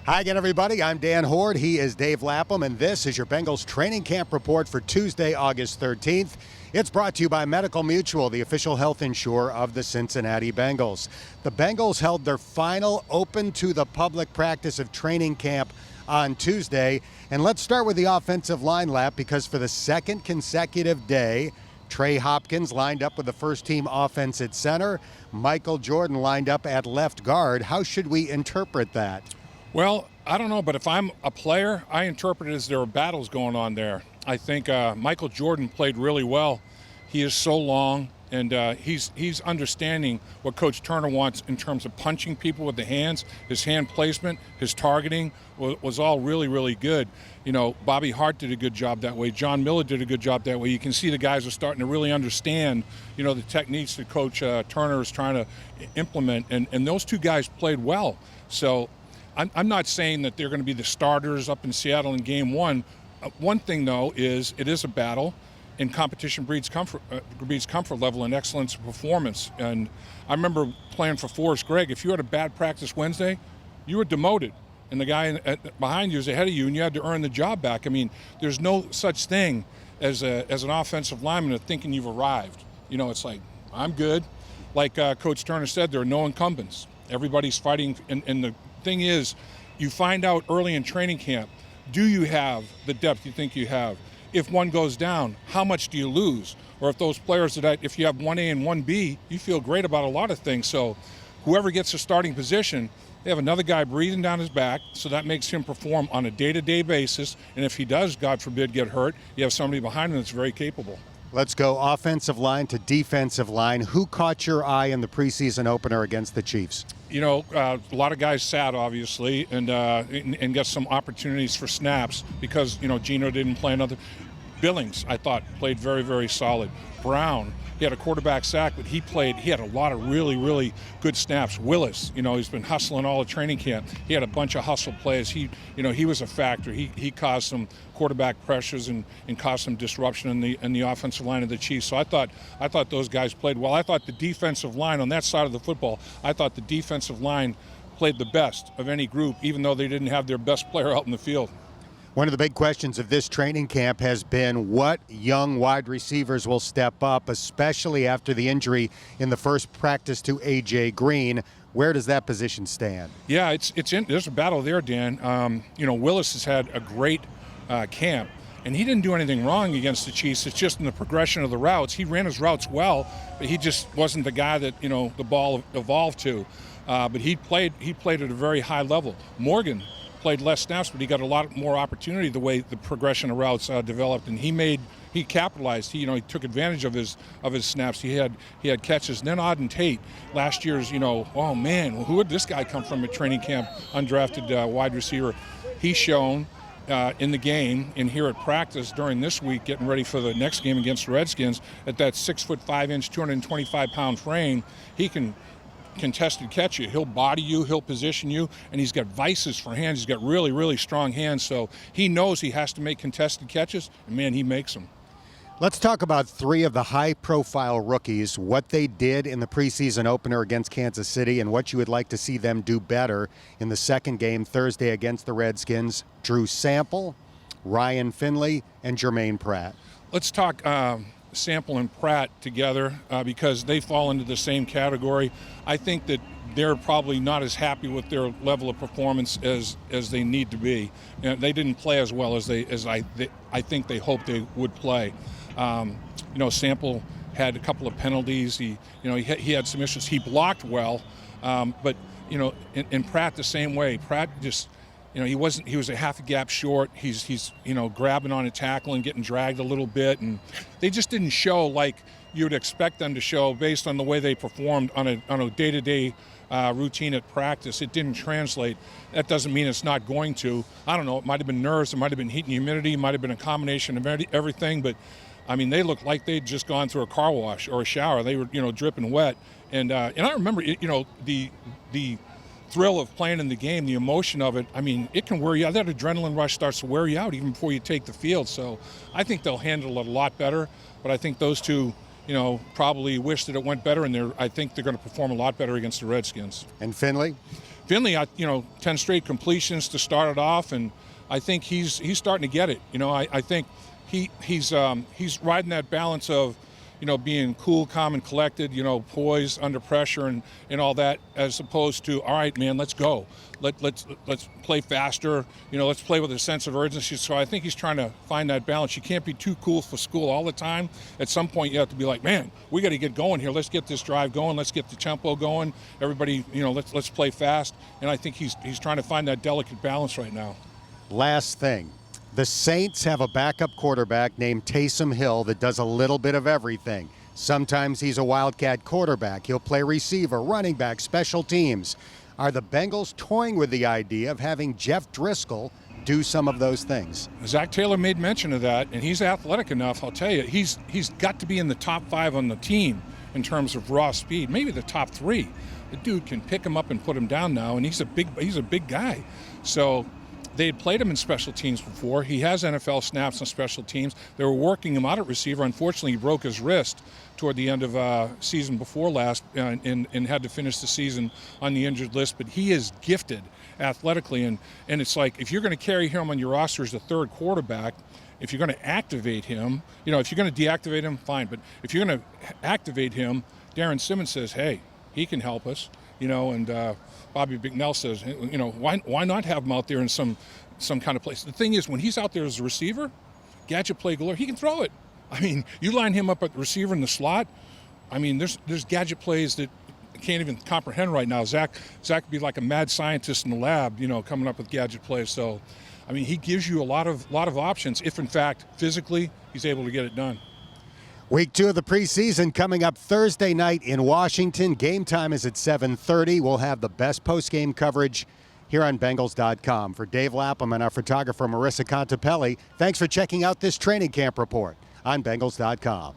Hi again, everybody. I'm Dan Hoard. He is Dave Lapham, and this is your Bengals training camp report for Tuesday, August 13th. It's brought to you by Medical Mutual, the official health insurer of the Cincinnati Bengals. The Bengals held their final open to the public practice of training camp on Tuesday. And let's start with the offensive line, Lap, because for the second consecutive day, Trey Hopkins lined up with the first-team offense at center. Michael Jordan lined up at left guard. How should we interpret that? Well, I don't know, but if I'm a player, I interpret it as there are battles going on there. I think Michael Jordan played really well. He is so long, and he's understanding what Coach Turner wants in terms of punching people with the hands. His hand placement, his targeting was all really, really good. You know, Bobby Hart did a good job that way. John Miller did a good job that way. You can see the guys are starting to really understand, you know, the techniques that Coach Turner is trying to implement, and those two guys played well. So I'm not saying that they're going to be the starters up in Seattle in game one. One thing, though, is it is a battle, and competition breeds comfort level and excellence of performance. And I remember playing for Forrest Gregg. If you had a bad practice Wednesday, you were demoted, and the guy behind you is ahead of you, and you had to earn the job back. I mean, there's no such thing as an offensive lineman of thinking you've arrived. You know, it's like, I'm good. Like Coach Turner said, there are no incumbents. Everybody's fighting, and the thing is, you find out early in training camp, do you have the depth you think you have? If one goes down, how much do you lose? Or if those players if you have 1A and 1B, you feel great about a lot of things. So whoever gets a starting position, they have another guy breathing down his back, so that makes him perform on a day-to-day basis. And if he does, God forbid, get hurt, you have somebody behind him that's very capable. Let's go offensive line to defensive line. Who caught your eye in the preseason opener against the Chiefs? You know, a lot of guys sat, obviously, and got some opportunities for snaps because, you know, Geno didn't play another. Billings, I thought, played very, very solid. Brown, he had a quarterback sack, but he had a lot of really, really good snaps. Willis, you know, he's been hustling all the training camp. He had a bunch of hustle plays. He was a factor. He caused some quarterback pressures and caused some disruption in the offensive line of the Chiefs. So I thought those guys played well. I thought the defensive line on that side of the football, I thought the defensive line played the best of any group, even though they didn't have their best player out in the field. One of the big questions of this training camp has been what young wide receivers will step up, especially after the injury in the first practice to A.J. Green. Where does that position stand? Yeah, there's a battle there, Dan. You know, Willis has had a great camp, and he didn't do anything wrong against the Chiefs. It's just in the progression of the routes. He ran his routes well, but he just wasn't the guy that, you know, the ball evolved to. But he played at a very high level. Morgan played less snaps, but he got a lot more opportunity the way the progression of routes developed, and he capitalized. He took advantage of his snaps. He had catches. And then Auden Tate, last year's, oh man, who would this guy come from at training camp, undrafted wide receiver. He's shown in the game and here at practice during this week, getting ready for the next game against the Redskins, at that 6'5", 225-pound frame, he can contested catch you. He'll body you, he'll position you, and he's got vices for hands. He's got really, really strong hands, so he knows he has to make contested catches, and man, he makes them. Let's talk about three of the high-profile rookies, what they did in the preseason opener against Kansas City and what you would like to see them do better in the second game Thursday against the Redskins. Drew Sample, Ryan Finley, and Jermaine Pratt. Let's talk Sample and Pratt together because they fall into the same category. I think that they're probably not as happy with their level of performance as they need to be. They didn't play as well as I think they hoped they would play. Sample had a couple of penalties. He had some issues. He blocked well, but in Pratt the same way. Pratt just. He was a half a gap short. He's grabbing on a tackle and getting dragged a little bit, and they just didn't show like you would expect them to show based on the way they performed on a day-to-day routine at practice. It didn't translate. That doesn't mean it's not going to. I don't know. It might have been nerves. It might have been heat and humidity. It might have been a combination of everything. But I mean, they looked like they'd just gone through a car wash or a shower. They were dripping wet, and I remember the thrill of playing in the game, the emotion of it, I mean, it can wear you out. That adrenaline rush starts to wear you out even before you take the field. So I think they'll handle it a lot better. But I think those two, probably wish that it went better, and I think they're going to perform a lot better against the Redskins. And Finley? Finley, 10 straight completions to start it off, and I think he's starting to get it. I think he's riding that balance of, being cool, calm, and collected, poised under pressure and all that, as opposed to, all right, man, let's go. Let's play faster. Let's play with a sense of urgency. So I think he's trying to find that balance. You can't be too cool for school all the time. At some point, you have to be like, man, we got to get going here. Let's get this drive going. Let's get the tempo going. Everybody, let's play fast. And I think he's trying to find that delicate balance right now. Last thing. The Saints have a backup quarterback named Taysom Hill that does a little bit of everything. Sometimes he's a wildcat quarterback. He'll play receiver, running back, special teams. Are the Bengals toying with the idea of having Jeff Driscoll do some of those things? Zach Taylor made mention of that, and he's athletic enough. I'll tell you, he's got to be in the top 5 on the team in terms of raw speed, maybe the top 3. The dude can pick him up and put him down now, and he's a big guy. So they had played him in special teams before. He has NFL snaps on special teams. They were working him out at receiver. Unfortunately, he broke his wrist toward the end of season before last and had to finish the season on the injured list. But he is gifted athletically. And it's like, if you're going to carry him on your roster as a third quarterback, if you're going to activate him, if you're going to deactivate him, fine. But if you're going to activate him, Darren Simmons says, hey, he can help us. And Bobby Bicknell says, why not have him out there in some kind of place? The thing is, when he's out there as a receiver, gadget play galore, he can throw it. I mean, you line him up at the receiver in the slot, I mean, there's gadget plays that I can't even comprehend right now. Zach could be like a mad scientist in the lab, coming up with gadget plays. So, I mean, he gives you a lot of options if, in fact, physically he's able to get it done. Week 2 of the preseason coming up Thursday night in Washington. Game time is at 7:30. We'll have the best post-game coverage here on Bengals.com. For Dave Lapham and our photographer Marissa Contepelli, thanks for checking out this training camp report on Bengals.com.